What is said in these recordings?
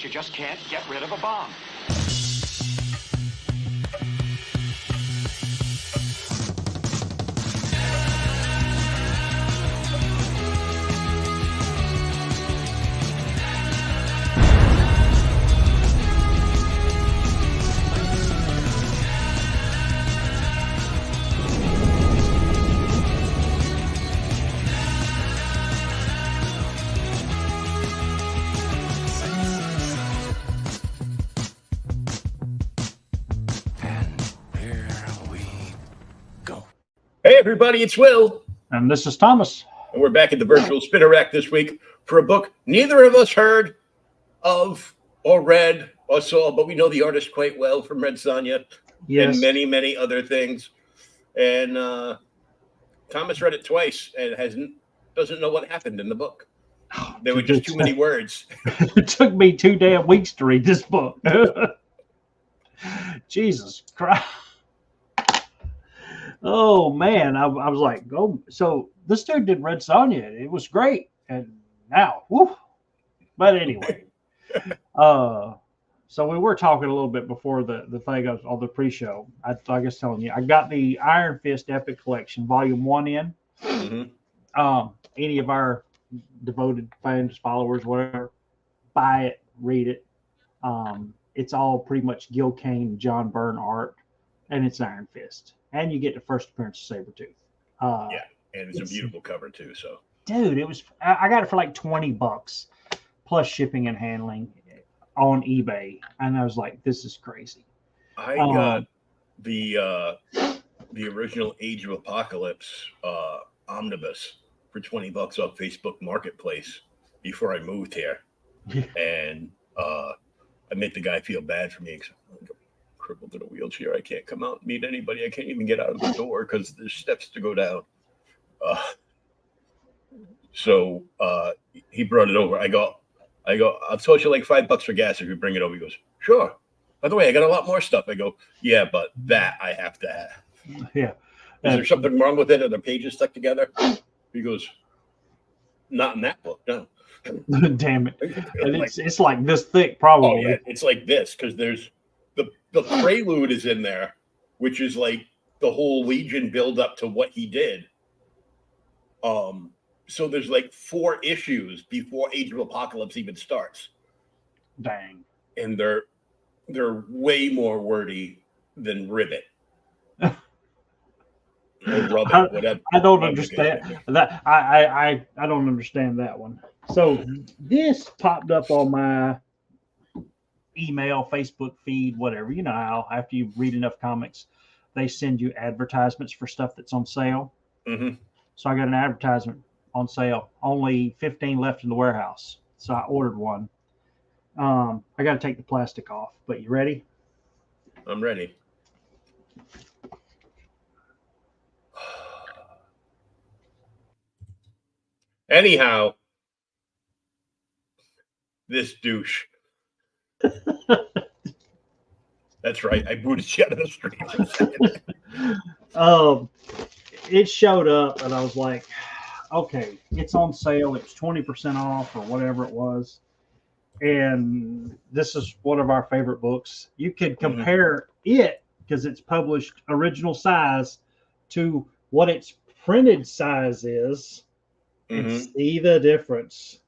case you just can't get rid of a bomb. Hey, everybody, it's Will. And this is Thomas. And we're back at the virtual spinner rack this week for a book neither of us heard of or read or saw, but we know the artist quite well from Red Sonja and many, many other things. And Thomas read it twice and doesn't know what happened in the book. There were just too many words. It took me 2 damn weeks to read this book. Jesus Christ. Oh man, I was like, oh, so this dude did Red Sonja. It was great, and now, whoo. But anyway, so we were talking a little bit before the thing on the pre-show. I guess telling you, I got the Iron Fist Epic Collection, Volume 1 in. Mm-hmm. Any of our devoted fans, followers, whatever, buy it, read it. It's all pretty much Gil Kane, John Byrne art, and it's Iron Fist. And you get the first appearance of Sabretooth. Yeah, and it's a beautiful cover too. So, dude, I got it for like $20 plus shipping and handling on eBay, and I was like, "This is crazy." I got the original Age of Apocalypse omnibus for $20 off Facebook Marketplace before I moved here, and I made the guy feel bad for me. Crippled in a wheelchair. I can't come out and meet anybody. I can't even get out of the door because there's steps to go down. So he brought it over. I go, I'll toss you like $5 for gas if you bring it over. He goes, sure. By the way, I got a lot more stuff. I go, yeah, but that I have to have. Yeah. Is there something wrong with it? Are the pages stuck together? He goes, not in that book, no. Damn it. And it's like this thick, probably. Oh, yeah. It's like this because there's the prelude is in there, which is like the whole Legion build up to what he did. So there's like 4 issues before Age of Apocalypse even starts. Dang. And they're way more wordy than Ribbit. Or Rubbit, whatever. I don't understand that. I don't understand that one. So this popped up on my email, Facebook feed, whatever. You know how after you read enough comics, they send you advertisements for stuff that's on sale. Mm-hmm. So I got an advertisement on sale. Only 15 left in the warehouse. So I ordered one. I got to take the plastic off. But you ready? I'm ready. Anyhow, this douche. That's right. I booted you out of the stream. It showed up, and I was like, okay, it's on sale. It was 20% off or whatever it was. And this is one of our favorite books. You could compare it, because it's published original size, to what its printed size is, and see the difference.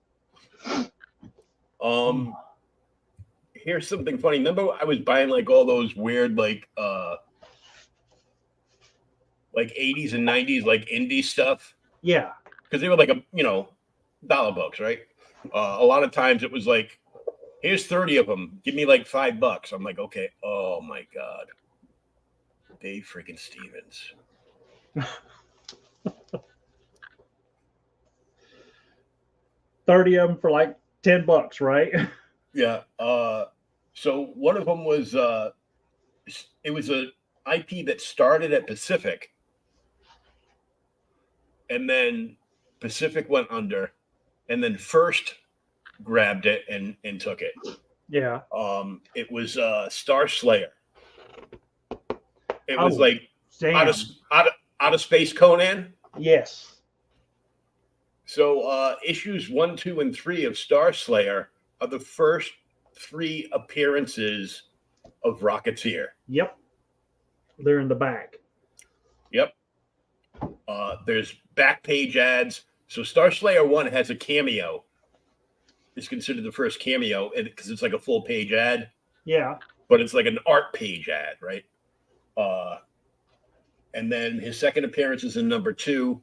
Here's something funny. Remember, I was buying like all those weird like 80s and 90s like indie stuff. Yeah, because they were like dollar books, right? A lot of times it was like, here's 30 of them. Give me like $5. I'm like, okay. Oh my God, Dave freaking Stevens. 30 of them for like $10, right? Yeah. So one of them was it was a IP that started at Pacific, and then Pacific went under, and then First grabbed it and took it. Yeah. It was Star Slayer. It was like out of space Conan. Yes. So issues 1, 2, and 3 of Star Slayer are the first 3 appearances of Rocketeer. Yep. They're in the back. Yep. There's back page ads. So Star Slayer 1 has a cameo. It's considered the first cameo because it's like a full page ad. Yeah. But it's like an art page ad, right? And then his second appearance is in number 2.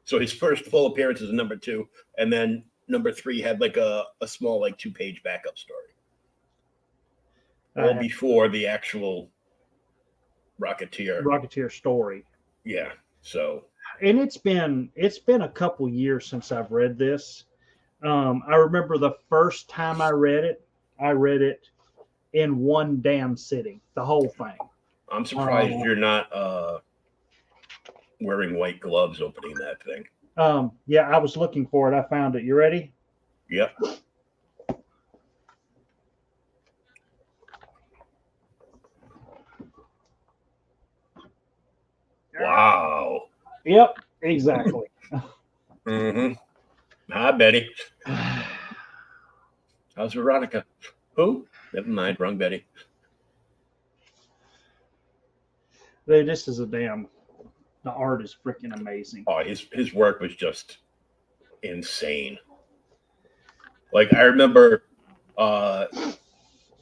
So his first full appearance is in number 2. And then number 3 had like a small, like 2-page backup story. All before the actual Rocketeer story. Yeah. So. And it's been a couple years since I've read this. I remember the first time I read it in one damn sitting, the whole thing. I'm surprised you're not wearing white gloves opening that thing. Yeah, I was looking for it. I found it. You ready? Yep. Wow. Yep, exactly. Mm-hmm. Hi, Betty. How's Veronica? Who? Never mind, wrong Betty. Dude, this is the art is freaking amazing. Oh, his work was just insane. Like I remember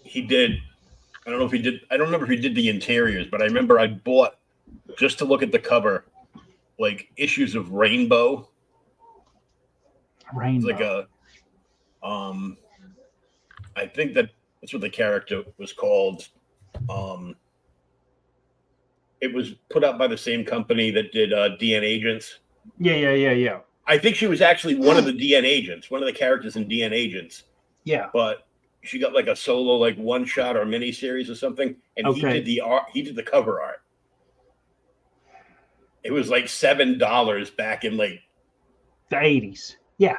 he did, I don't remember if he did the interiors, but I remember I bought, just to look at the cover, like issues of Rainbow. It's like a I think that's what the character was called. It was put out by the same company that did DN Agents. Yeah. I think she was actually one of the DN Agents, one of the characters in DN Agents. Yeah. But she got like a solo, like one shot or mini series or something, and he did the art. He did the cover art. It was like $7 back in like the 80s. Yeah.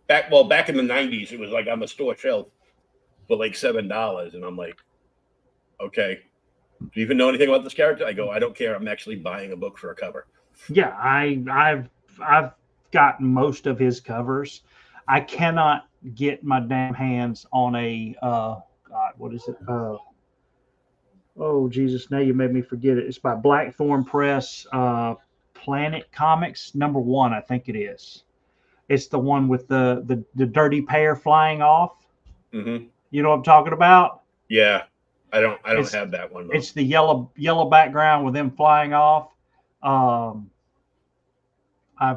Back in the 90s, it was like on the store shelf for like $7, and I'm like, okay. Do you even know anything about this character? I go, I don't care. I'm actually buying a book for a cover. Yeah, I've gotten most of his covers. I cannot get my damn hands on a God, what is it? Oh Jesus, now you made me forget it. It's by BlackThorne Press, Planet Comics #1, I think it is. It's the one with the dirty pair flying off. Mm-hmm. You know what I'm talking about? Yeah. I don't have that one, though. It's the yellow background with them flying off. I've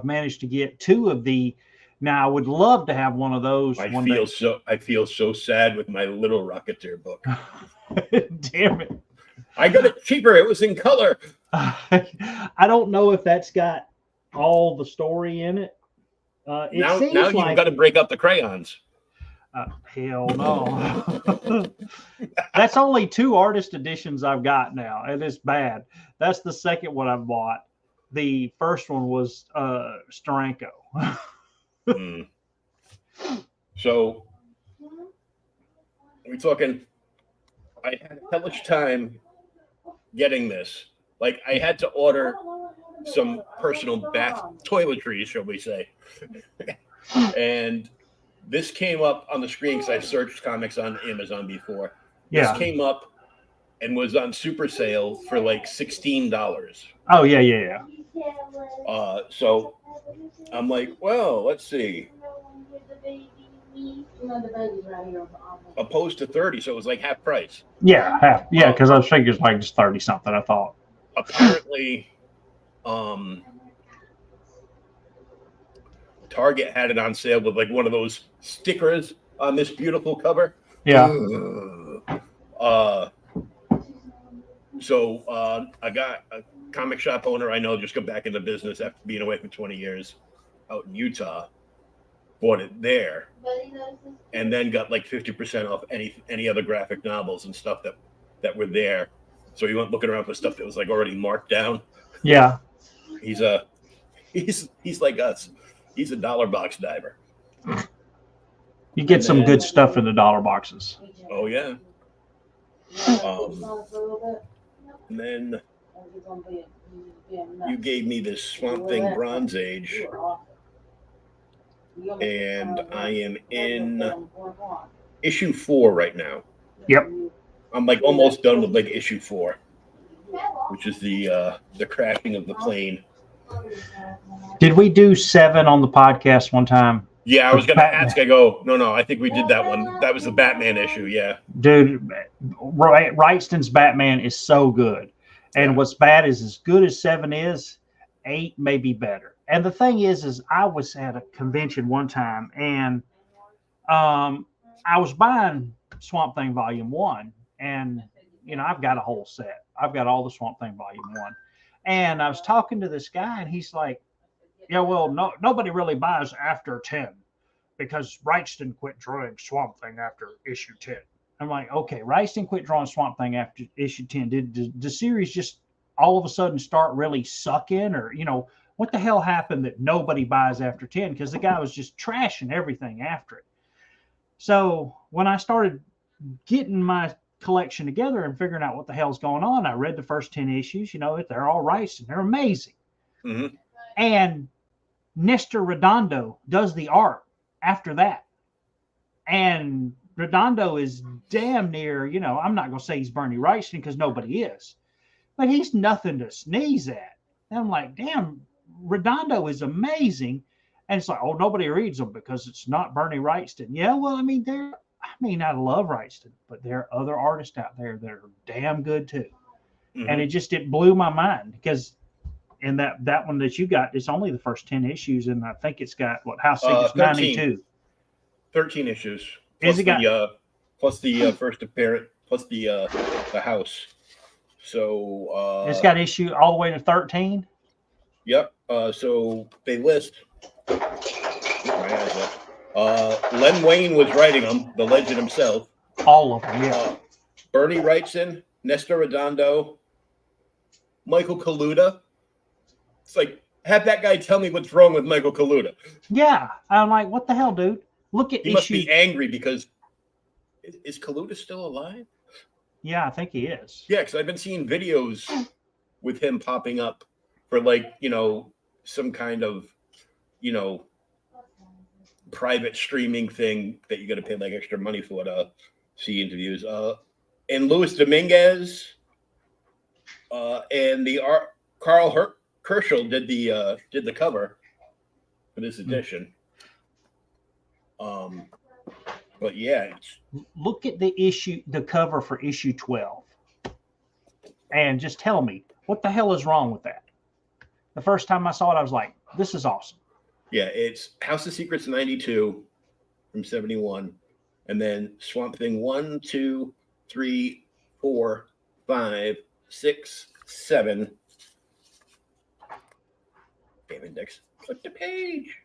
managed to get 2 of the. Now I would love to have one of those. I feel so sad with my little Rocketeer book. Damn it! I got it cheaper. It was in color. I don't know if that's got all the story in it. Now you've got to break up the crayons. Hell no. That's only 2 artist editions I've got now, and it's bad. That's the second one I've bought. The first one was Steranko. So we're talking, I had how much time getting this? Like I had to order some personal bath toiletries, shall we say. And this came up on the screen because I've searched comics on Amazon before. Yeah. This came up and was on super sale for like $16. Oh, yeah. So I'm like, well, let's see. Opposed to 30, so it was like half price. Yeah, half. Yeah, because I figured it's like just 30 something. I thought. Apparently, Target had it on sale with like one of those stickers on this beautiful cover. Yeah. So I got a comic shop owner I know just got back into business after being away for 20 years out in Utah. Bought it there, and then got like 50% off any other graphic novels and stuff that were there. So he went looking around for stuff that was like already marked down. Yeah. He's like us. He's a dollar box diver. You get some good stuff in the dollar boxes. Oh yeah. And then you gave me this Swamp Thing Bronze Age, and I am in issue 4 right now. Yep. I'm like almost done with like issue 4, which is the crashing of the plane. Did we do 7 on the podcast one time? Yeah, I was gonna ask. I go, no, I think we did that one. That was the Batman issue. Yeah, dude, Wrightston's Batman is so good, and what's bad is as good as 7 is, 8 may be better. And the thing is I was at a convention one time, and I was buying Swamp Thing Volume 1, and I've got a whole set. I've got all the Swamp Thing Volume 1, and I was talking to this guy, and he's like, yeah, well, nobody really buys after 10 because Wrightston quit drawing Swamp Thing after issue 10. I'm like, okay, Wrightston quit drawing Swamp Thing after issue 10. Did the series just all of a sudden start really sucking, or what the hell happened that nobody buys after 10? Because the guy was just trashing everything after it. So when I started getting my collection together and figuring out what the hell's going on, I read the first 10 issues. They're all Wrightston. They're amazing. Mm-hmm. And Nestor Redondo does the art after that. And Redondo is damn near, I'm not going to say he's Bernie Wrightston because nobody is, but he's nothing to sneeze at. And I'm like, damn, Redondo is amazing. And it's like, oh, nobody reads them because it's not Bernie Wrightston. Yeah, well, I love Wrightston, but there are other artists out there that are damn good too. Mm-hmm. And it blew my mind because in that one that you got, it's only the first 10 issues, and I think it's got House Secrets 92. 13 issues. Plus plus the first appearance, plus the house. So it's got issue all the way to 13. Yep. So they list. Len Wein was writing them, the legend himself. All of them, yeah. Bernie Wrightson, Nestor Redondo, Michael Kaluta. It's like, have that guy tell me what's wrong with Michael Kaluta. Yeah. I'm like, what the hell, dude? Look at He must be angry because is Kaluta still alive? Yeah, I think he is. Yeah, because I've been seeing videos with him popping up for some kind of, private streaming thing that you got to pay like extra money for to see interviews. And Luis Dominguez and the Carl Kerschel did the cover for this edition. But yeah, look at the cover for issue 12, and just tell me what the hell is wrong with that. The first time I saw it, I was like, "This is awesome." Yeah, it's House of Secrets 92 from 71, and then Swamp Thing 1, 2, 3, 4, 5, 6, 7. Damn index. Click the page.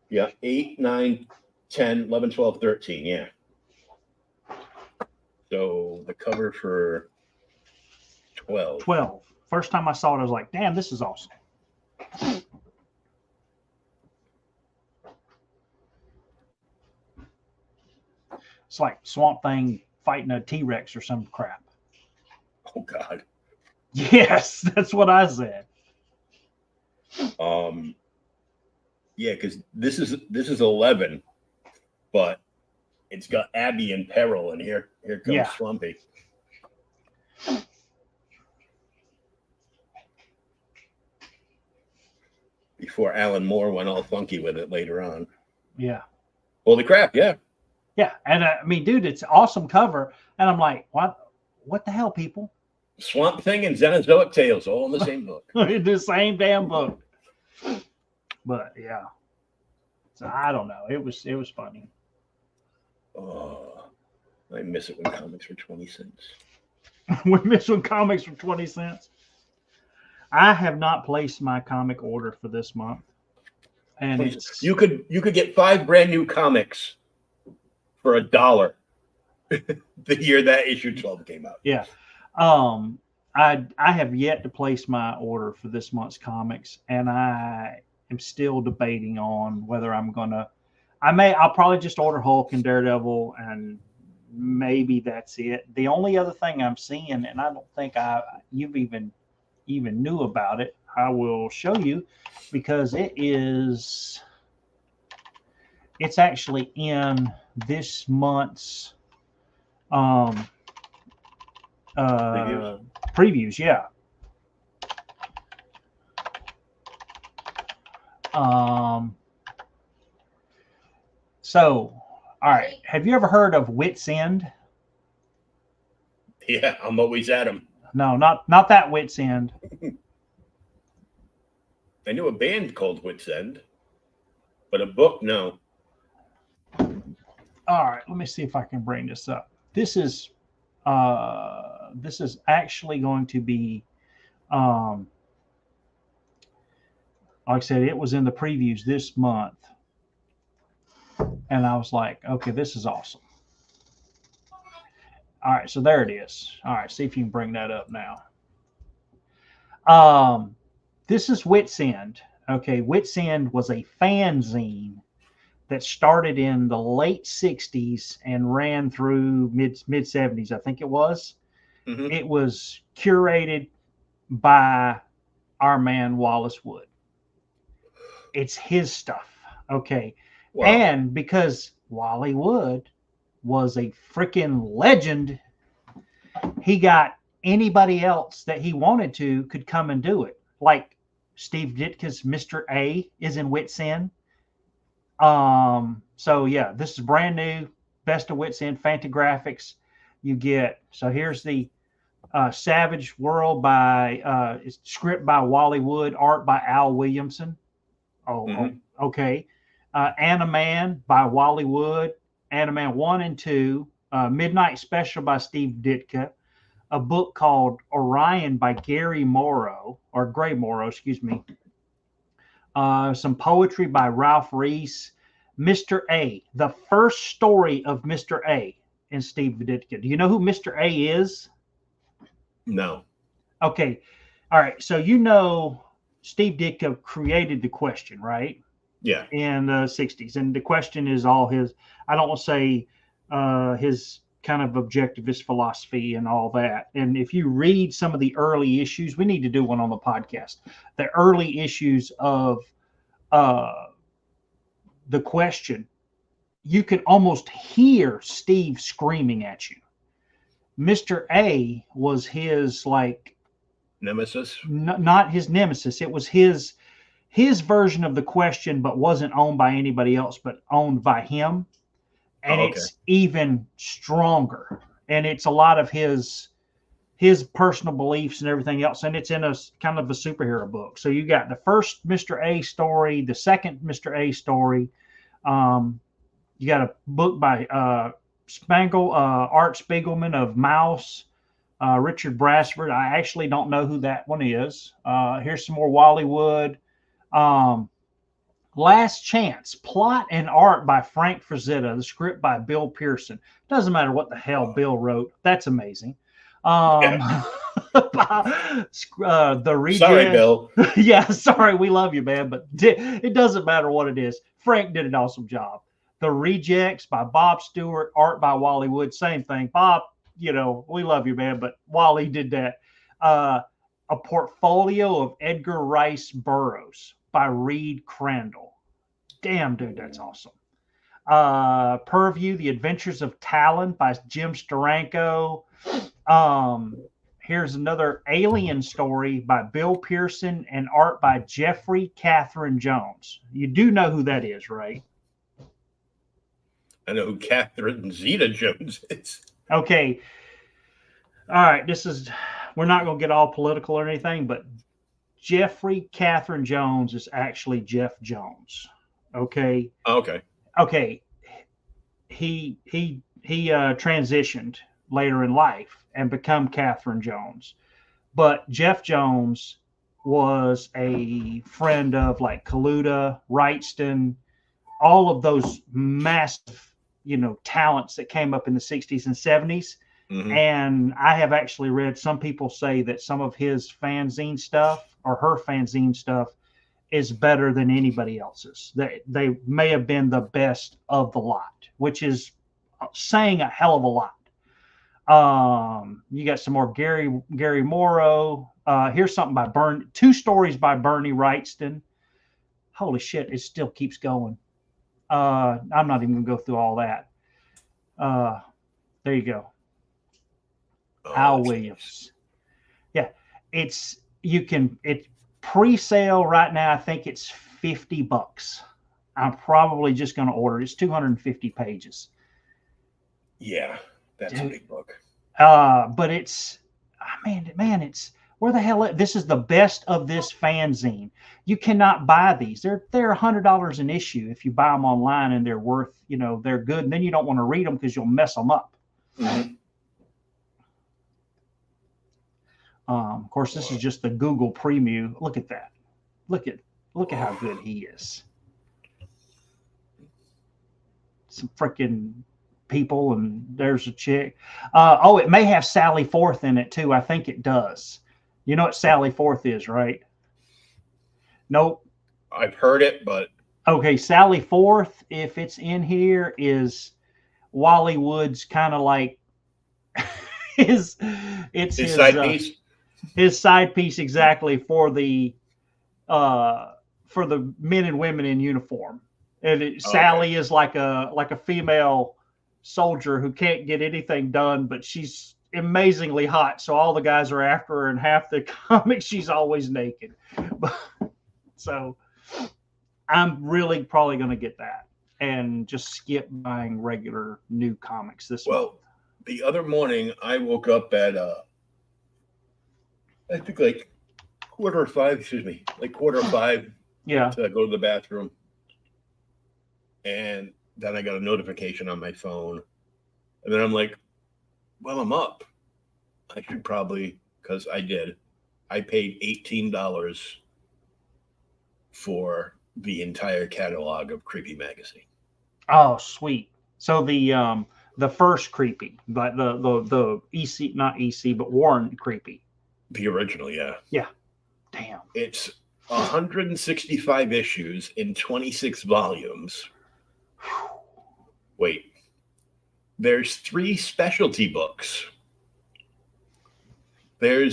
Yeah, 8, 9, 10, 11, 12, 13. Yeah. So the cover for 12. 12. First time I saw it, I was like, damn, this is awesome. It's like Swamp Thing fighting a T-Rex or some crap. Oh, God. Yes, that's what I said. Yeah, because this is 11, but it's got Abby in peril, and here comes Swampy. Before Alan Moore went all funky with it later on. Yeah. Holy crap! Yeah. Yeah, and dude, it's an awesome cover, and I'm like, what the hell, people? Swamp Thing and Xenozoic Tales, all in the same book. The same damn book. But yeah, so I don't know. It was funny. Oh, I miss it when comics were 20 cents. We miss when comics were 20 cents. I have not placed my comic order for this month, and you could get 5 brand new comics for $1 the year that issue 12 came out. Yeah. I have yet to place my order for this month's comics, and I am still debating on whether I'm gonna. I'll probably just order Hulk and Daredevil, and maybe that's it. The only other thing I'm seeing, and I don't think you've even knew about it, I will show you because it is It's actually in this month's Previews? previews. Yeah. So, all right. Have you ever heard of Wits End? Yeah, I'm always at them. No, not that Wits End. I knew a band called Wits End, but a book, no. All right, let me see if I can bring this up. This is actually going to be like I said, it was in the previews this month. And I was like, okay, this is awesome. All right, so there it is. All right, see if you can bring that up now. This is Wits End. Okay, Wits End was a fanzine that started in the late 60s and ran through mid 70s, I think it was. Mhm. It was curated by our man Wallace Wood. It's his stuff. Okay. Wow. And because Wally Wood was a freaking legend, he got anybody else that he wanted to could come and do it. Like Steve Ditka's Mr. A is in Wits End. So yeah, this is brand new, best of Wits End Fantagraphics. You get, so here's the Savage World by script by Wally Wood, art by Al Williamson. Okay. Animan by Wally Wood, Animan 1 and 2, Midnight Special by Steve Ditka, a book called Orion by Gray Morrow, excuse me. Some poetry by Ralph Reese, Mr. A, the first story of Mr. A in Steve Ditka. Do you know who Mr. A is? No. Okay. All right. So you know Steve Ditka created the question, right? Yeah. In the 60s. And the question is all his, I don't want to say his kind of objectivist philosophy and all that. And if you read some of the early issues, we need to do one on the podcast, the early issues of the question, you can almost hear Steve screaming at you. Mr. A was his like nemesis. Not his nemesis. It was his version of the question, but wasn't owned by anybody else, but owned by him. And it's even stronger. And it's a lot of his personal beliefs and everything else. And it's in a kind of a superhero book. So you got the first Mr. A story, the second Mr. A story. You got a book by Art Spiegelman of Mouse, Richard Brasford. I actually don't know who that one is. Here's some more Wally Wood. Last Chance, plot and art by Frank Frazetta, the script by Bill Pearson. Doesn't matter what the hell Bill wrote. That's amazing. The Reject. Sorry, Bill. Yeah, sorry, we love you, man, but it doesn't matter what it is. Frank did an awesome job. The Rejects by Bob Stewart, art by Wally Wood. Same thing. Bob, you know, we love you, man, but Wally did that. A portfolio of Edgar Rice Burroughs by Reed Crandall. Damn, dude, that's awesome. Purview, The Adventures of Talon by Jim Steranko. Here's another Alien story by Bill Pearson and art by Jeffrey Catherine Jones. You do know who that is, right? I know who Catherine Zeta-Jones is. Okay. All right. We're not going to get all political or anything, but Jeffrey Catherine Jones is actually Jeff Jones. Okay. Okay. Okay. He transitioned later in life and become Catherine Jones. But Jeff Jones was a friend of like Kaluta, Wrightston, all of those massive, talents that came up in the 60s and 70s. Mm-hmm. And I have actually read some people say that some of his fanzine stuff or her fanzine stuff is better than anybody else's. They may have been the best of the lot, which is saying a hell of a lot. You got some more Gary Morrow. Here's something by two stories by Bernie Wrightston. Holy shit, it still keeps going. I'm not even going to go through all that. There you go. Al Williams. Yeah, it's pre-sale right now. I think it's $50. I'm probably just going to order it. It's 250 pages. Yeah, that's a big book. But it's, man, it's where the hell? This is the best of this fanzine. You cannot buy these. They're $100 an issue if you buy them online, and they're worth, they're good. And then you don't want to read them because you'll mess them up. Mm-hmm. Of course, this is just the Google preview. Look at that. Look at how good he is. Some freaking people, and there's a chick. It may have Sally Forth in it too. I think it does. You know what Sally Forth is, right? Nope. I've heard it, but okay. Sally Forth, if it's in here, is Wally Wood's kind of like his side piece. His side piece, exactly, for the men and women in uniform. And Sally is like a female soldier who can't get anything done, but she's amazingly hot. So all the guys are after her, and half the comics she's always naked. So I'm really probably going to get that and just skip buying regular new comics this month. The other morning I woke up at I think like quarter of five. Yeah. To go to the bathroom. And then I got a notification on my phone. And then I'm like, well, I'm up. I should probably, because I paid $18 for the entire catalog of Creepy magazine. Oh, sweet. So the first Creepy, but the EC, not EC, but Warren Creepy. The original, yeah. Yeah. Damn. It's 165 issues in 26 volumes. Wait. There's 3 specialty books. They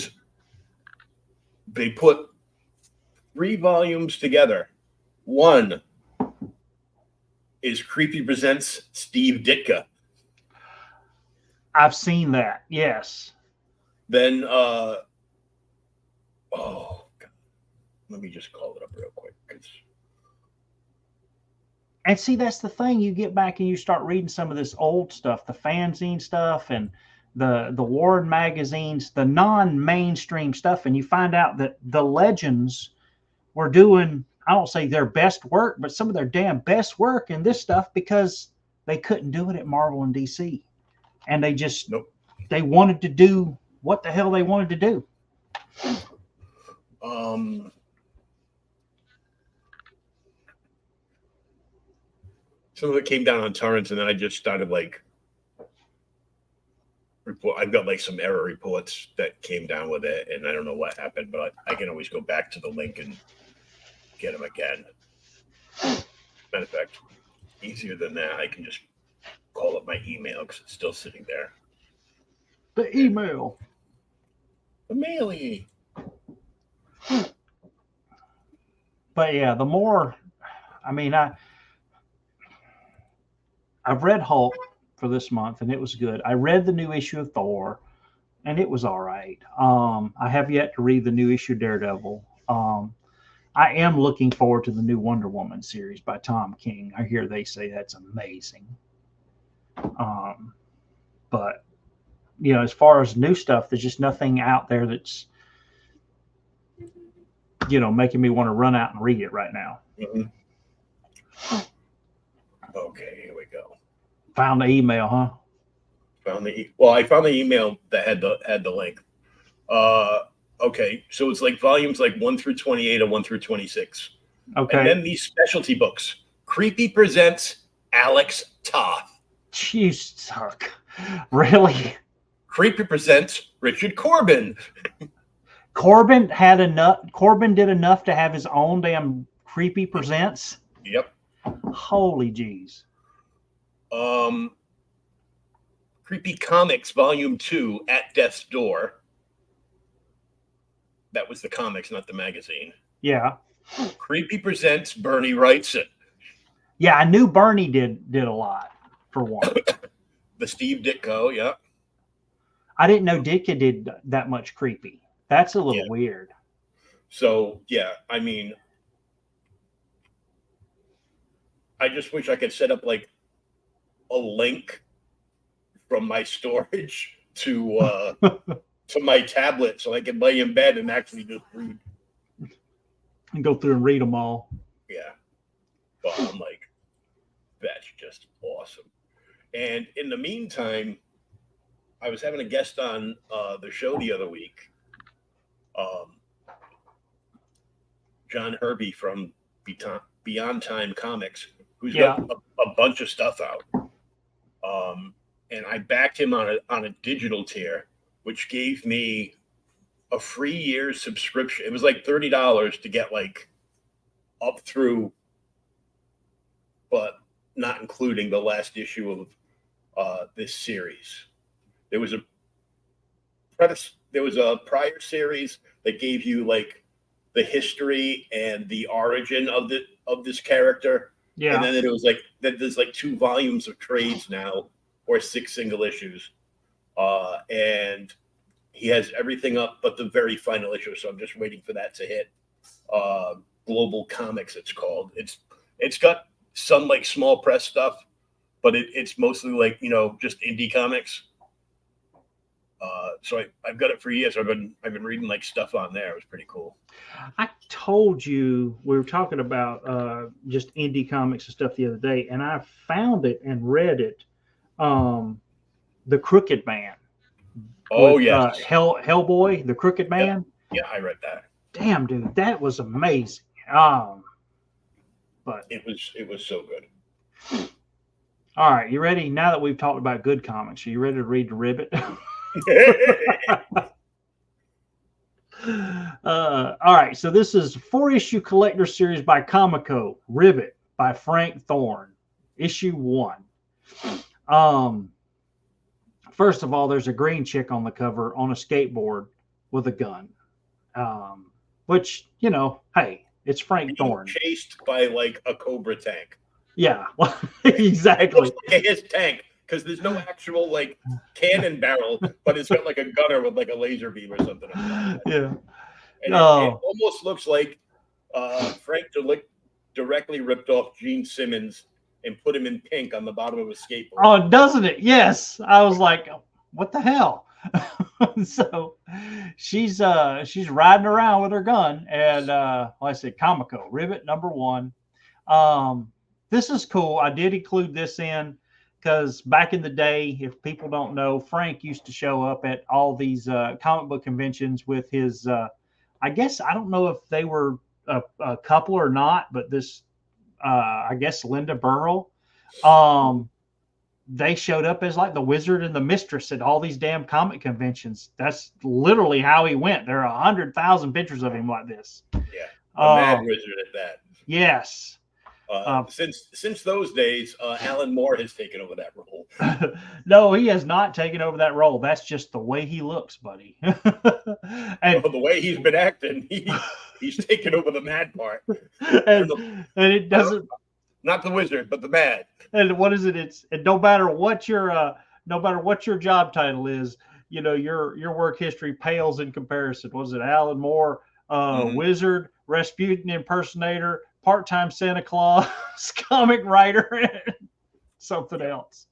put 3 volumes together. One is Creepy Presents Steve Ditka. I've seen that, yes. Then, God. Let me just call it up real quick. And see, that's the thing. You get back and you start reading some of this old stuff, the fanzine stuff and the Warren magazines, the non-mainstream stuff, and you find out that the legends were doing, I don't say their best work, but some of their damn best work in this stuff because they couldn't do it at Marvel and DC. And they just, They wanted to do what the hell they wanted to do. Some of it came down on torrents, and then I just started I've got some error reports that came down with it, and I don't know what happened, but I can always go back to the link and get them again. Matter of fact, easier than that, I can just call up my email because it's still sitting there. The email. The mailie. But yeah, the more, I've read Hulk for this month, and it was good. I read the new issue of Thor, and it was all right. I have yet to read the new issue of Daredevil. I am looking forward to the new Wonder Woman series by Tom King. I hear they say that's amazing. But, as far as new stuff, there's just nothing out there that's, making me want to run out and read it right now. Mm-hmm. Okay, here we go. Found the email, huh? I found the email that had the link. Okay, so it's volumes 1 through 28 and 1 through 26. Okay. And then these specialty books. Creepy Presents Alex Toth. You suck. Really? Creepy Presents Richard Corbin. Corbin did enough to have his own damn Creepy Presents? Yep. Holy jeez. Creepy Comics Volume 2 At Death's Door. That was the comics, not the magazine. Yeah. Creepy Presents Bernie Wrightson. Yeah, I knew Bernie did a lot for one. The Steve Ditko, yeah. I didn't know Ditka did that much creepy. That's a little Yeah. weird. So yeah, I mean, I just wish I could set up like a link from my storage to my tablet so I can lay in bed and actually just read. And go through and read them all. Yeah. But I'm like, that's just awesome. And in the meantime, I was having a guest on the show the other week. John Hervey from Beyond Time Comics, who's got a bunch of stuff out. And I backed him on a digital tier, which gave me a free year subscription. It was like $30 to get like up through, but not including the last issue of this series. There was a prior series that gave you like the history and the origin of this character. Yeah. And then it was like that. There's like 2 volumes of trades now, or 6 single issues. And he has everything up but the very final issue. So I'm just waiting for that to hit. Global Comics, it's called. It's got some like small press stuff, but it's mostly like, just indie comics. So I've got it for years. I've been reading like stuff on there. It was pretty cool. I told you we were talking about just indie comics and stuff the other day, and I found it and read it. The Crooked Man. Oh, with, yes. Hellboy, The Crooked Man. Yeah, I read that. Damn, dude, that was amazing. But it was so good. All right, you ready? Now that we've talked about good comics, are you ready to read the Ribbit? All right, so this is a 4-issue collector series by Comico, Ribbit by FrankThorne, issue 1. First of all, there's a green chick on the cover on a skateboard with a gun, which, hey, it's FrankThorne. Chased by like a Cobra tank. Yeah, exactly. It looks like his tank, because there's no actual like cannon barrel, but it's got like a gunner with like a laser beam or something. Yeah. And it almost looks like Frank directly ripped off Gene Simmons and put him in pink on the bottom of a skateboard. Oh, doesn't it? Yes. I was like, what the hell? So she's riding around with her gun, and like I said, Comico, Ribbit number 1. This is cool. I did include this in because back in the day, if people don't know, Frank used to show up at all these comic book conventions with his, I guess, I don't know if they were a couple or not, but this, I guess, Linda Burrell, they showed up as like the wizard and the mistress at all these damn comic conventions. That's literally how he went. There are 100,000 pictures of him like this. Yeah, a mad wizard at that. Yes. Since those days, Alan Moore has taken over that role. No, he has not taken over that role. That's just the way he looks, buddy. And the way he's been acting, he's taken over the mad part. And it doesn't. Not the wizard, but the mad. And what is it? It's no matter what your job title is, your work history pales in comparison. Was it Alan Moore, wizard, Rasputin impersonator, part-time Santa Claus, comic writer, and something else.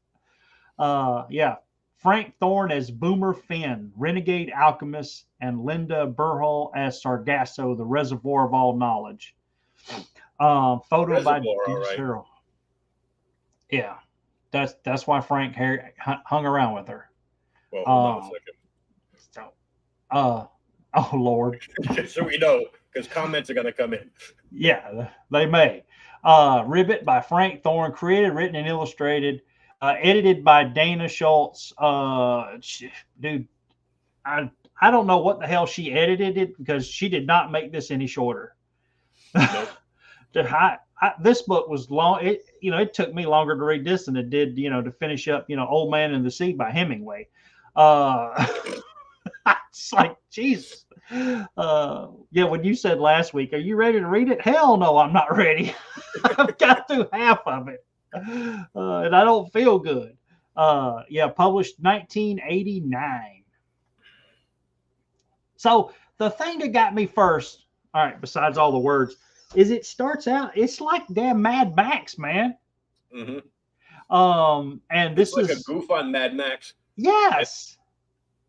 Yeah. FrankThorne as Boomer Finn, renegade alchemist, and Linda Burrell as Sargasso, the reservoir of all knowledge. Photo by Cheryl. Yeah. That's why Frank hung around with her. Well, hold on a second. So, oh Lord. Just so we know, because comments are going to come in. Yeah, they may. Ribbit by FrankThorne, created, written, and illustrated, edited by Dana Schultz. Dude, I don't know what the hell she edited it, because she did not make this any shorter. Nope. This book was long. It took me longer to read this than it did, to finish up, Old Man in the Sea by Hemingway. It's like, Jesus. Yeah, when you said last week, are you ready to read it? Hell no, I'm not ready. I've got through half of it, and I don't feel good. Yeah, published 1989. So the thing that got me first, all right, besides all the words, is it starts out, it's like damn Mad Max, man. Mm-hmm. And It's this like a is goof on Mad Max. yes.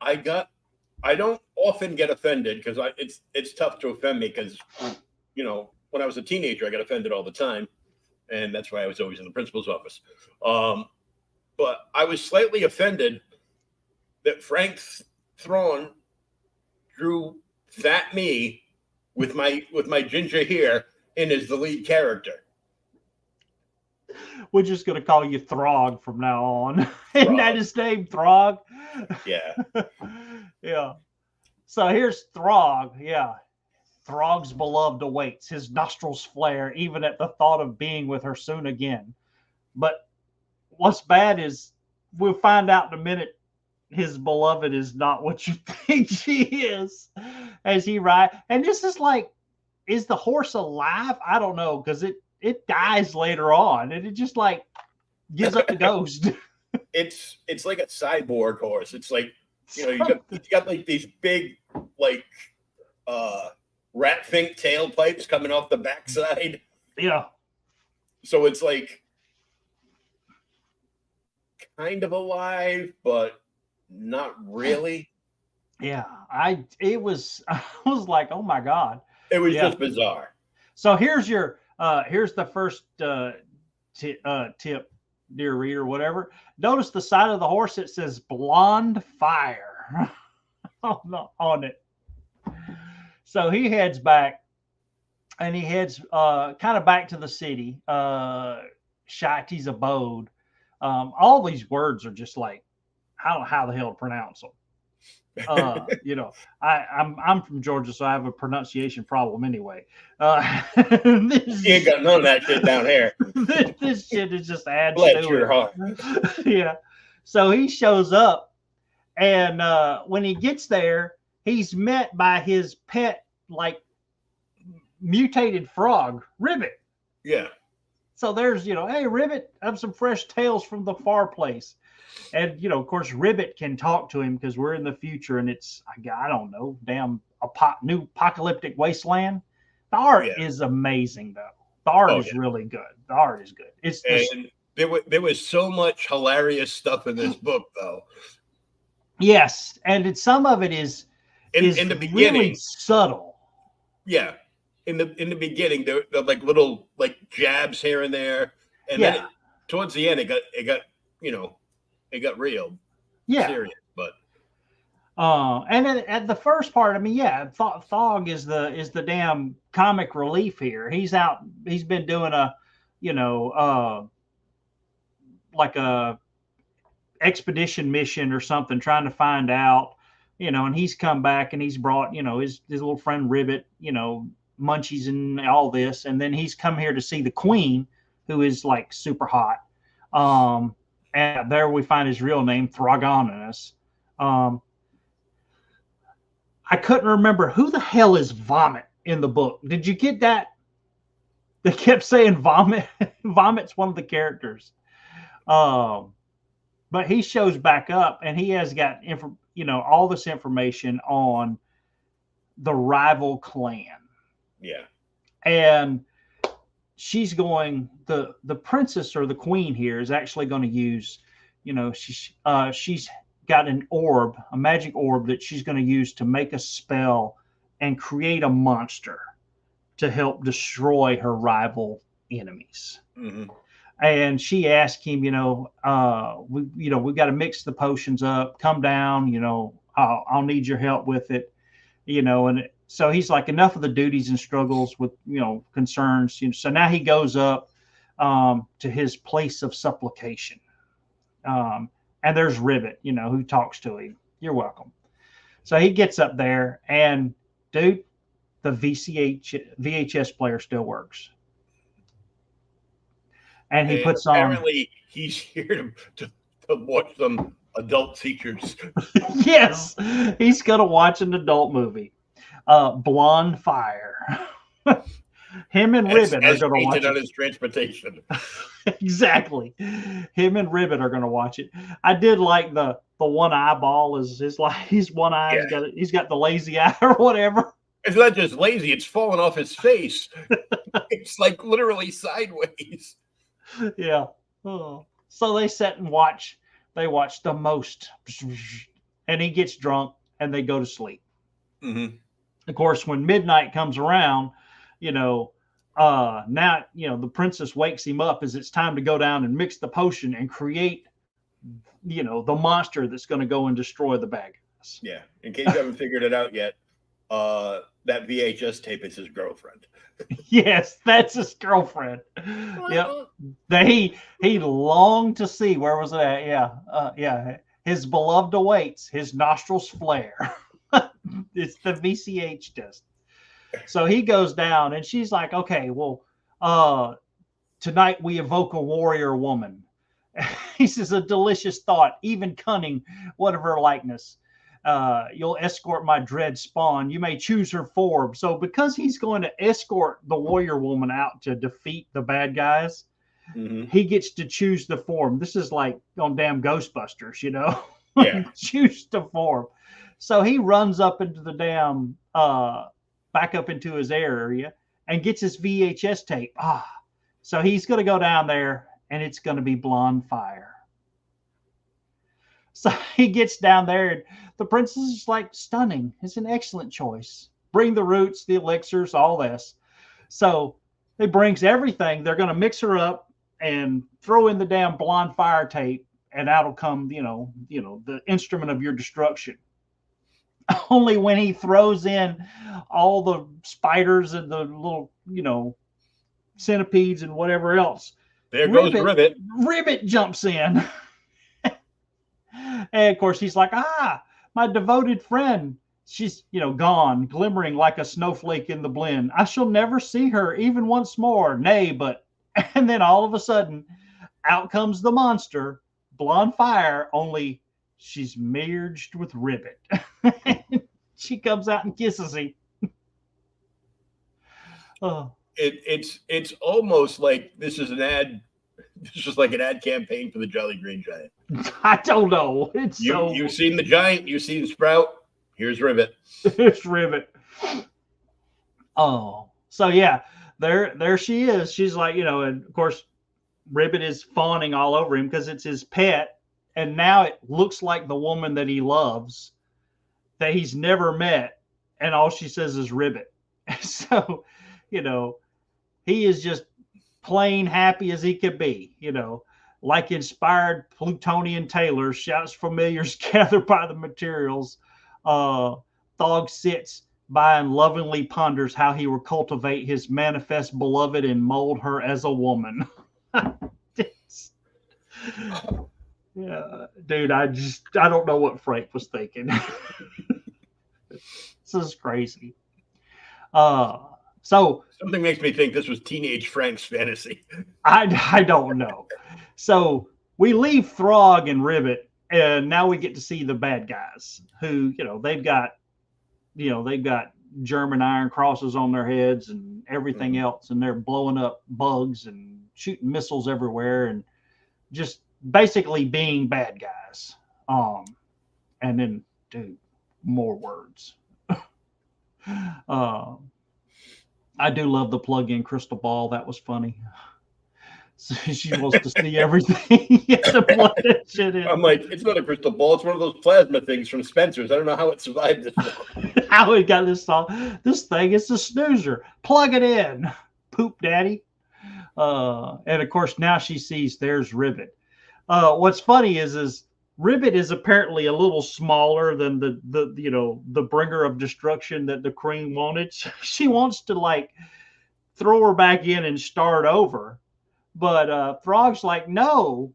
I don't often get offended because it's tough to offend me because, when I was a teenager, I got offended all the time. And that's why I was always in the principal's office. But I was slightly offended that FrankThorne drew that me with my ginger hair in as the lead character. We're just going to call you Throg from now on. Isn't that his name, Throg? Yeah. Yeah. So here's Throg. Yeah. Throg's beloved awaits. His nostrils flare even at the thought of being with her soon again. But what's bad is we'll find out in a minute his beloved is not what you think she is as he rides. And this is like, is the horse alive? I don't know, because it dies later on and it just like gives up the ghost. It's like a cyborg horse. It's like, you got like these big like rat fink tailpipes coming off the backside. Yeah. So it's like kind of alive, but not really. Yeah. I was like, oh my God. It was just bizarre. So here's the first tip, dear reader, whatever. Notice the side of the horse, it says Blonde Fire on it. So he heads back and he heads kind of back to the city, Shaity's abode. All these words are just like, I don't know how the hell to pronounce them. I'm from Georgia, so I have a pronunciation problem anyway. You ain't got none of that shit down here. This shit is just adds Bless to your it. heart. Yeah. So he shows up, and when he gets there, he's met by his pet, like mutated frog, Ribbit. Yeah. So there's, hey, Ribbit, I have some fresh tales from the far place. And, of course, Ribbit can talk to him because we're in the future and it's, I don't know, damn new apocalyptic wasteland. The art is amazing, though. The art is really good. The art is good. And there was so much hilarious stuff in this book, though. Yes. And some of it is in the beginning, really subtle. Yeah. In the beginning, they're like little like jabs here and there. And then towards the end, it got real serious, but and at the first part, I mean, Thog is the damn comic relief here. He's been doing like a expedition mission or something, trying to find out, and he's come back and he's brought, his little friend Ribbit, munchies and all this, and then he's come here to see the queen, who is like super hot. And there we find his real name, Throgonus. I couldn't remember who the hell is Vomit in the book. Did you get that? They kept saying Vomit. Vomit's one of the characters. But he shows back up and he has got all this information on the rival clan. Yeah. And she's going, the princess or the queen here is actually going to use, she's got an orb, a magic orb that she's going to use to make a spell and create a monster to help destroy her rival enemies. Mm-hmm. And she asked him, we've got to mix the potions up, come down, I'll need your help with it, and so he's like, enough of the duties and struggles with, concerns. So now he goes up to his place of supplication. And there's Ribbit, who talks to him. You're welcome. So he gets up there and, dude, the VHS player still works. And he puts on. Apparently, he's here to watch some adult features. Yes, he's going to watch an adult movie. Blonde Fire. Him and Ribbit are going to watch it. On his transportation. Exactly. Him and Ribbit are going to watch it. I did like the one eyeball is like he's one eye. Yeah. He's got the lazy eye or whatever. It's not just lazy; it's falling off his face. It's like literally sideways. Yeah. Oh. So they sit and watch. They watch the most, and he gets drunk, and they go to sleep. Mm-hmm. Of course, when midnight comes around, now the princess wakes him up as it's time to go down and mix the potion and create, the monster that's going to go and destroy the bad guys. Yeah. In case you haven't figured it out yet, that VHS tape is his girlfriend. Yes, that's his girlfriend. Yep. He longed to see, where was it at? Yeah. His beloved awaits, his nostrils flare. It's the VCH test. So he goes down and she's like, okay, well, tonight we evoke a warrior woman. He says, a delicious thought, even cunning, whatever likeness. You'll escort my dread spawn. You may choose her form. So because he's going to escort the warrior woman out to defeat the bad guys, he gets to choose the form. This is like on damn Ghostbusters, Yeah. Choose the form. So he runs up into the damn, back up into his area and gets his VHS tape. So he's going to go down there and it's going to be Blonde Fire. So he gets down there and the princess is like, stunning. It's an excellent choice. Bring the roots, the elixirs, all this. So he brings everything. They're going to mix her up and throw in the damn Blonde Fire tape, and that'll come, the instrument of your destruction. Only when he throws in all the spiders and the little, centipedes and whatever else. There goes Ribbit. Ribbit jumps in. And of course, he's like, my devoted friend. She's, gone, glimmering like a snowflake in the blend. I shall never see her even once more. Nay, but, and then all of a sudden, out comes the monster, Blonde Fire, only she's merged with Ribbit. She comes out and kisses him. Oh. It's almost like this is an ad. It's just like an ad campaign for the Jolly Green Giant. I don't know. You've seen the giant. You've seen Sprout. Here's Ribbit. Here's Ribbit. Oh, so yeah, there she is. She's like, and of course, Ribbit is fawning all over him because it's his pet, and now it looks like the woman that he loves, that he's never met, and all she says is Ribbit. So, he is just plain happy as he could be, like inspired Plutonian tailors, shouts familiars gathered by the materials. Thog sits by and lovingly ponders how he will cultivate his manifest beloved and mold her as a woman. Yeah, dude, I don't know what Frank was thinking. This is crazy. So something makes me think this was teenage Frank's fantasy. I don't know. So we leave Throg and Ribbit, and now we get to see the bad guys who, they've got German iron crosses on their heads and everything else, and they're blowing up bugs and shooting missiles everywhere and just basically being bad guys. And then, dude, more words. I do love the plug-in crystal ball. That was funny. So she wants to see everything. To plug that shit in. I'm like, it's not a crystal ball. It's one of those plasma things from Spencer's. I don't know how it survived this long. How it got this song. This thing is a snoozer. Plug it in. Poop daddy. And of course, now she sees there's Ribbit. What's funny is Ribbit is apparently a little smaller than the bringer of destruction that the Queen wanted. She wants to throw her back in and start over, but Throg's like, no,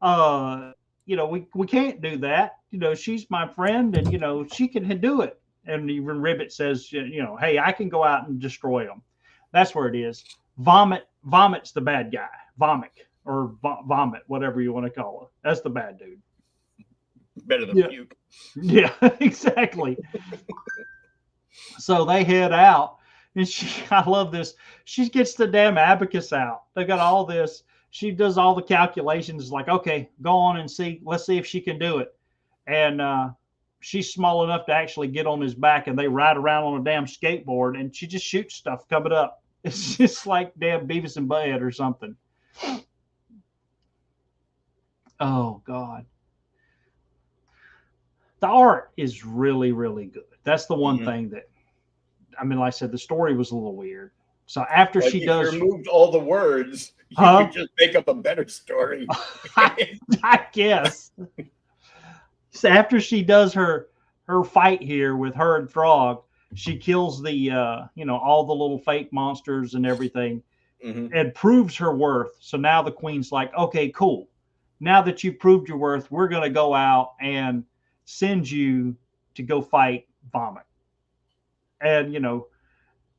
we can't do that. She's my friend, and she can do it. And even Ribbit says, hey, I can go out and destroy them. That's where it is. Vomit's the bad guy. Vomit, whatever you want to call her. That's the bad dude. Better than puke. Yeah, exactly. So they head out, and I love this. She gets the damn abacus out. They got all this. She does all the calculations. Like, okay, go on and see. Let's see if she can do it. And she's small enough to actually get on his back, and they ride around on a damn skateboard, and she just shoots stuff coming up. It's just like damn Beavis and Butthead or something. Oh God. The art is really, really good. That's the one thing that, I mean, like I said, the story was a little weird. So after she does, you removed all the words, you could just make up a better story. I guess. So after she does her fight here with her and Throg, she kills the all the little fake monsters and everything, and proves her worth. So now the queen's like, okay, cool. Now that you proved your worth, we're gonna go out and send you to go fight Vomit. And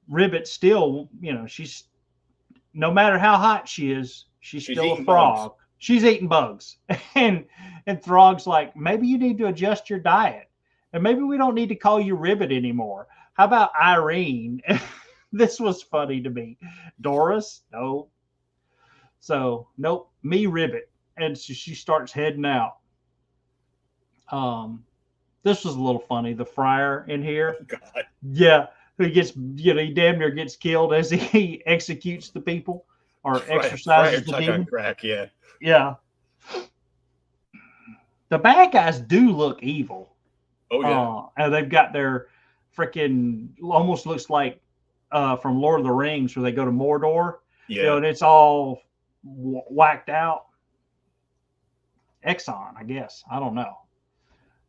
Ribbit still, she's, no matter how hot she is, she's still a frog. Bugs. She's eating bugs. And Throg's like, maybe you need to adjust your diet. And maybe we don't need to call you Ribbit anymore. How about Irene? This was funny to me. Doris? No. So, nope, me Ribbit. And so she starts heading out. This was a little funny. The friar in here. Oh, God. Yeah. He gets, he damn near gets killed as he executes the people or exercises the demon. Crack, yeah. Yeah. The bad guys do look evil. Oh, yeah. And they've got their freaking, almost looks like from Lord of the Rings where they go to Mordor. Yeah. And it's all whacked out. Exxon, I guess. I don't know.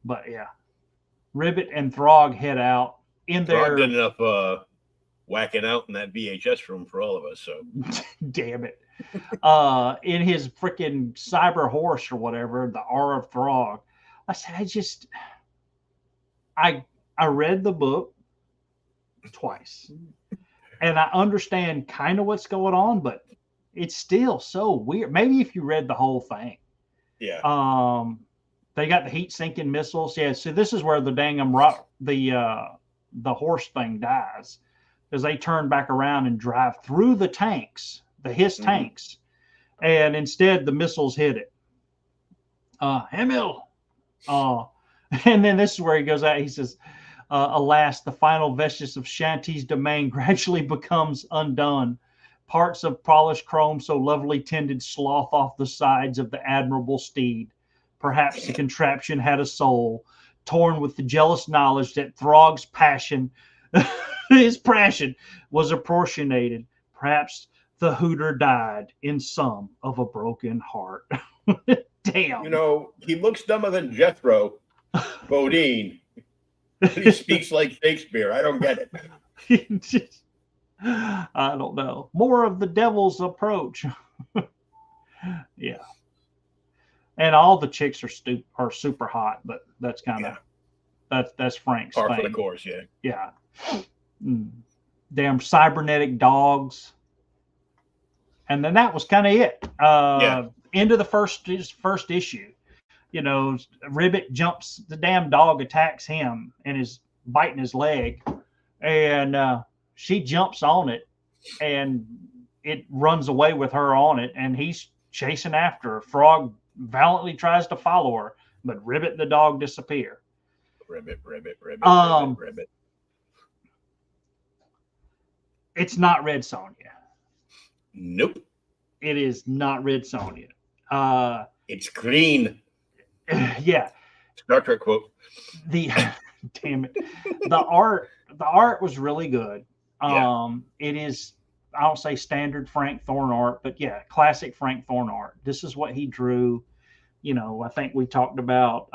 But yeah. Ribbit and Throg head out in there. Throg did enough whacking out in that VHS room for all of us. So damn it. In his freaking cyber horse or whatever, the R of Throg. I said, I read the book twice, and I understand kind of what's going on, but it's still so weird. Maybe if you read the whole thing. Yeah. They got the heat sinking missiles. Yeah. So this is where the the horse thing dies, because they turn back around and drive through the tanks, his tanks, and instead the missiles hit it. Emil. And then this is where he goes out. He says, alas, the final vestige of Shanti's domain gradually becomes undone. Parts of polished chrome so lovely tended slough off the sides of the admirable steed. Perhaps the contraption had a soul, torn with the jealous knowledge that Throg's passion, his passion, was apportionated. Perhaps the hooter died in some of a broken heart. Damn. He looks dumber than Jethro Bodine. He speaks like Shakespeare. I don't get it. I don't know. More of the devil's approach. Yeah. And all the chicks are super hot, but that's kind of that's Frank's par thing. for the course, yeah. Yeah. Damn cybernetic dogs. And then that was kind of it. End of the first issue. Ribbit jumps, the damn dog attacks him and is biting his leg, and she jumps on it, and it runs away with her on it, and he's chasing after her. Frog valiantly tries to follow her, but Ribbit and the dog disappear. Ribbit. It's not Red Sonja. Nope. It is not Red Sonja. It's green. Yeah. Star Trek quote. Damn it. The art was really good. It is, I don't say standard FrankThorne art, but yeah, classic FrankThorne art. This is what he drew. I think we talked about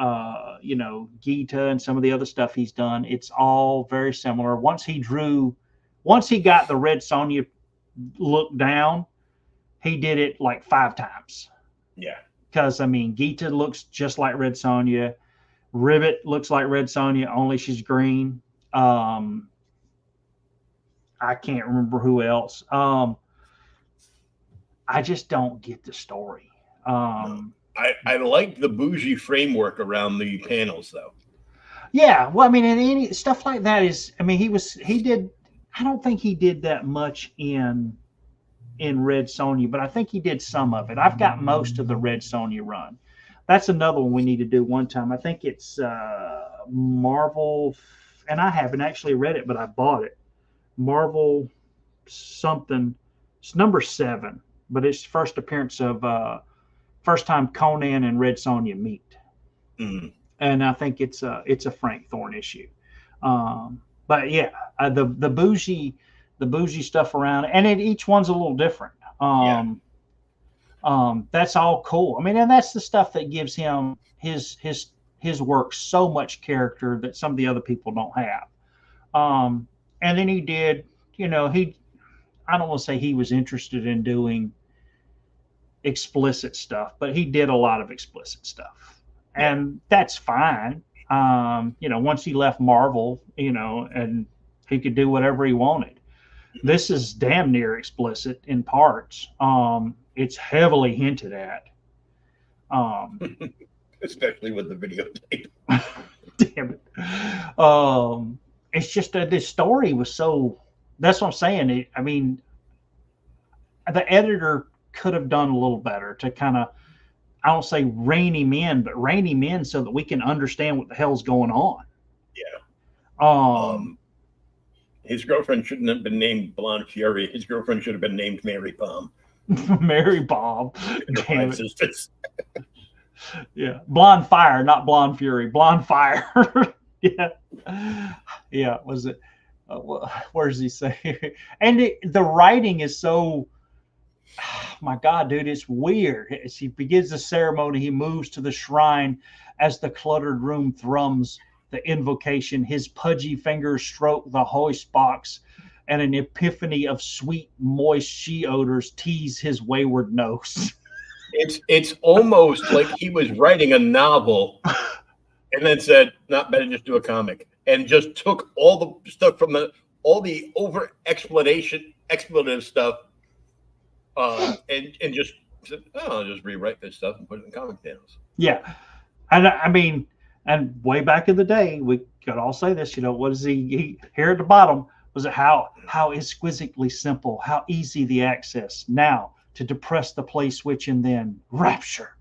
Gita and some of the other stuff he's done. It's all very similar. Once he got the Red Sonja look down, he did it like 5 times. Yeah. Because Gita looks just like Red Sonja. Ribbit looks like Red Sonja, only she's green. I can't remember who else. I just don't get the story. I like the bougie framework around the panels, though. Yeah, well, I mean, and any stuff like that is, I mean, he did. I don't think he did that much in Red Sonja, but I think he did some of it. I've got most of the Red Sonja run. That's another one we need to do one time. I think it's Marvel, and I haven't actually read it, but I bought it. Marvel something. It's number 7, but it's first appearance of first time Conan and Red Sonja meet, and I think it's a Frank Thorne issue. But yeah, the bougie stuff around, and each one's a little different. That's all cool. I mean, and that's the stuff that gives him his work so much character that some of the other people don't have. And then he did, I don't want to say he was interested in doing explicit stuff, but he did a lot of explicit stuff, and that's fine. Once he left Marvel, and he could do whatever he wanted. This is damn near explicit in parts. It's heavily hinted at. Especially with the videotape. Damn it. It's just that this story was so. That's what I'm saying. I mean, the editor could have done a little better to kind of, I don't say rein him in, but rein him in so that we can understand what the hell's going on. Yeah. His girlfriend shouldn't have been named Blonde Fury. His girlfriend should have been named Mary Bomb. Mary Bomb. Damn it. Yeah. Blonde Fire, not Blonde Fury. Blonde Fire. Yeah. Yeah. Was it? Where does he say? And the writing is so. Oh my God, dude, it's weird. As he begins the ceremony, he moves to the shrine as the cluttered room thrums the invocation. His pudgy fingers stroke the hoist box, and an epiphany of sweet, moist she odors tease his wayward nose. It's almost like he was writing a novel and then said, not better just do a comic, and just took all the stuff from all the over expletive stuff, and just said, oh, I'll just rewrite this stuff and put it in comic panels. Yeah. And I mean, and way back in the day, we could all say this, what is he here at the bottom? Was it how exquisitely simple, how easy the access now to depress the play switch and then rapture.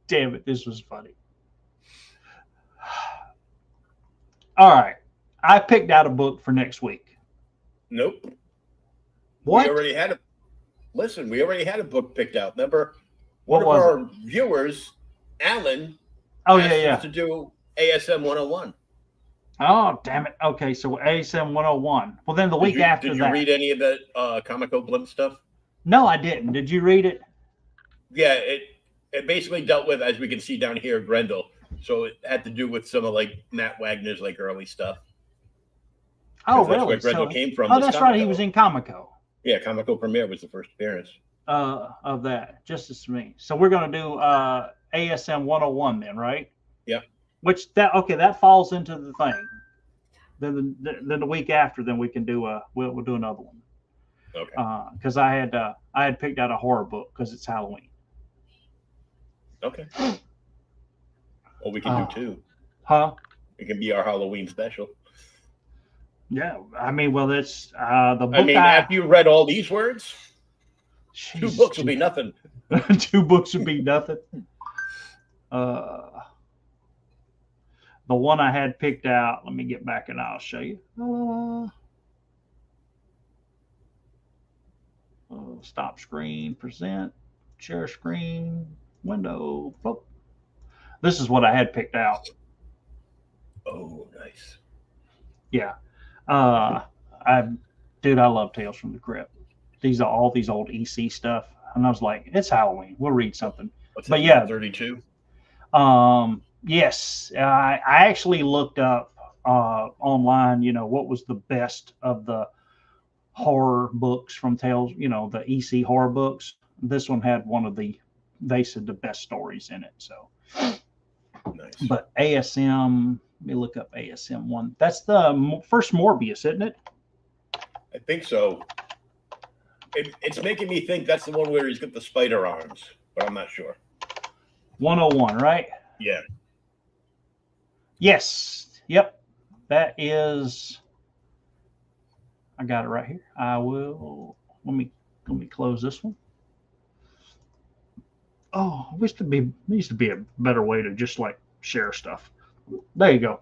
Damn it, this was funny. All right. I picked out a book for next week. Nope. What? We already had a book picked out. Remember, What one of was our viewers, Alan, asked us to do ASM 101. Oh, damn it. Okay, so ASM 101. Well, then the week after that. Did you read any of the Comico Blimp stuff? No, I didn't. Did you read it? Yeah, it basically dealt with, as we can see down here, Grendel. So it had to do with some of Matt Wagner's early stuff. Oh, that's really? where Grendel came from. Oh, that's right. He was in Comico. Yeah, Comico Premiere was the first appearance. Of that, just as me. So we're going to do ASM 101 then, right? Yeah. That falls into the thing. Then the week after, then we can do we'll do another one. Okay. Because I had picked out a horror book because it's Halloween. Okay. Well, we can do two. Huh? It can be our Halloween special. Yeah, I mean, well, that's the book. I mean, after you read all these words, Jeez, 2 books would be nothing. 2 books would be nothing. The one I had picked out, let me get back and I'll show you. Stop screen, present, share screen, window. Oh. This is what I had picked out. Oh, nice. Yeah. I love Tales from the Crypt. These are all these old EC stuff. And I was like, it's Halloween. We'll read something. What's but that, yeah. 32? Yes. I actually looked up online, what was the best of the horror books from Tales, the EC horror books. This one had they said the best stories in it. So, nice. But ASM, let me look up ASM 1. That's the first Morbius, isn't it? I think so. It's making me think that's the one where he's got the spider arms, but I'm not sure. 101, right? Yeah. Yes. Yep. That is. I got it right here. I will. Let me close this one. Oh, it used to be a better way to just like share stuff. There you go.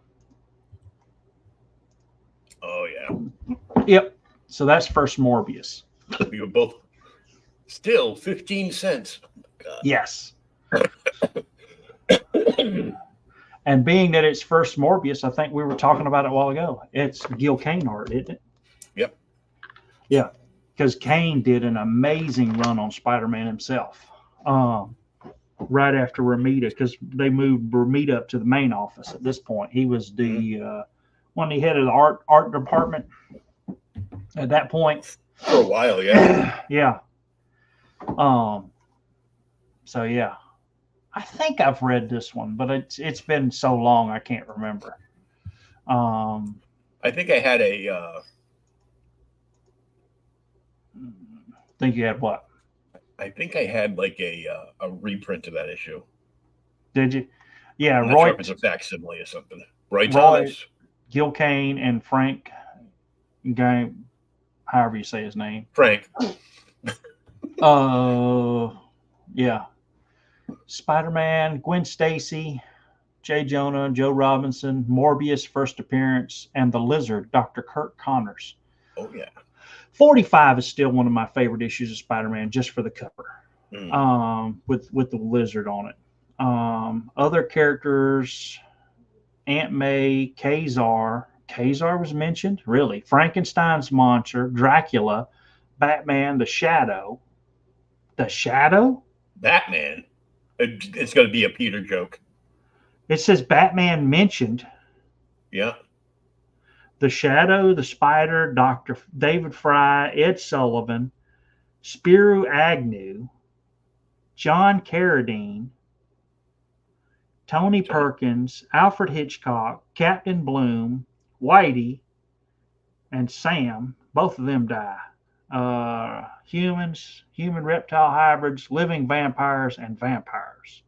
Oh yeah. Yep. So that's first Morbius. We were both still 15 cents. God. Yes. And being that it's first Morbius, I think we were talking about it a while ago. It's Gil Kane art, isn't it? Yep. Yeah. Because Kane did an amazing run on Spider-Man himself. Right after Romita, because they moved Romita up to the main office at this point. He was the one he headed the art department at that point. For a while, yeah. Yeah. So yeah. I think I've read this one, but it's been so long I can't remember. I think I had think you had what? I think I had like a reprint of that issue. Did you? Yeah, I'm not Roy. sure if it's a facsimile or something. Roy Roy, Thomas, Gil Kane, and Frank. Guy, however you say his name. Frank. Yeah. Spider-Man, Gwen Stacy, J. Jonah, Joe Robinson, Morbius first appearance, and the Lizard, Dr. Kirk Connors. Oh yeah. 45 is still one of my favorite issues of Spider-Man, just for the cover, with the Lizard on it. Other characters, Aunt May, Kazar. Kazar was mentioned, really. Frankenstein's monster, Dracula, Batman, the Shadow. The Shadow? Batman. It's going to be a Peter joke. It says Batman mentioned. Yeah. The Shadow, the Spider, Dr. David Fry, Ed Sullivan, Spiro Agnew, John Carradine, Tony Perkins, Alfred Hitchcock, Captain Bloom, Whitey, and Sam. Both of them die. Humans, human reptile hybrids, living vampires, and vampires.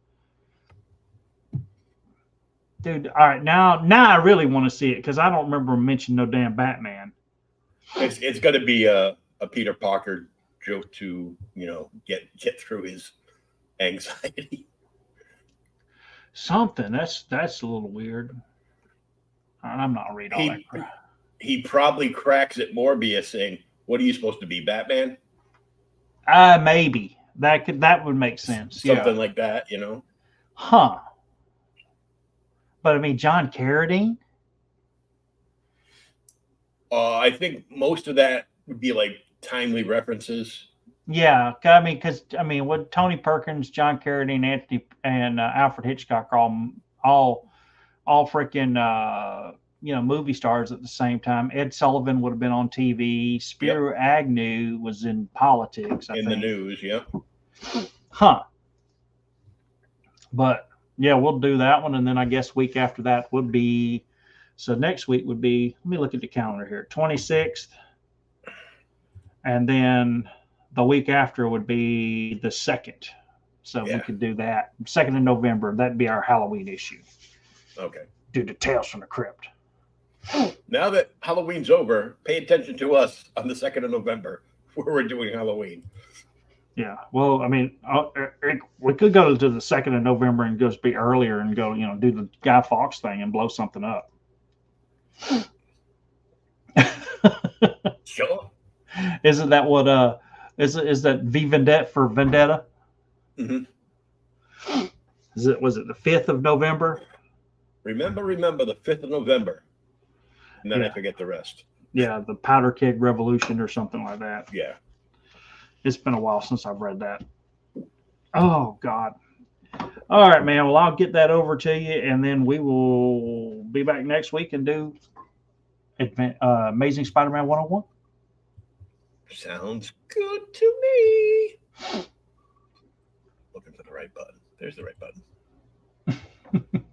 Dude, all right, now I really want to see it because I don't remember mentioning no damn Batman. It's going to be a Peter Parker joke to, get through his anxiety. Something that's a little weird. I'm not reading all that crap. He probably cracks at Morbius saying, "What are you supposed to be, Batman?" Maybe that would make sense. Something like that, Huh. But I mean, John Carradine? I think most of that would be like timely references. Yeah, because what Tony Perkins, John Carradine, Anthony, and Alfred Hitchcock are all freaking movie stars at the same time. Ed Sullivan would have been on TV. Spiro Agnew was in politics. I think. The news, yep. Huh. But yeah, we'll do that one, and then I guess week after that would be. So next week would be. Let me look at the calendar here. 26th, and then the week after would be the 2nd. So we could do that. 2nd of November. That'd be our Halloween issue. Okay. Do the Tales from the Crypt. Now that Halloween's over, pay attention to us on the 2nd of November where we're doing Halloween. Yeah. Well, we could go to the 2nd of November and just be earlier and go, do the Guy Fawkes thing and blow something up. Sure. Isn't that what is that V Vendetta for Vendetta? Mm-hmm. Was it the 5th of November? Remember the 5th of November. And then I forget the rest. Yeah, the Powder Keg Revolution or something like that. Yeah. It's been a while since I've read that. Oh, God. All right, man. Well, I'll get that over to you, and then we will be back next week and do Amazing Spider-Man 101. Sounds good to me. Looking for the right button. There's the right button.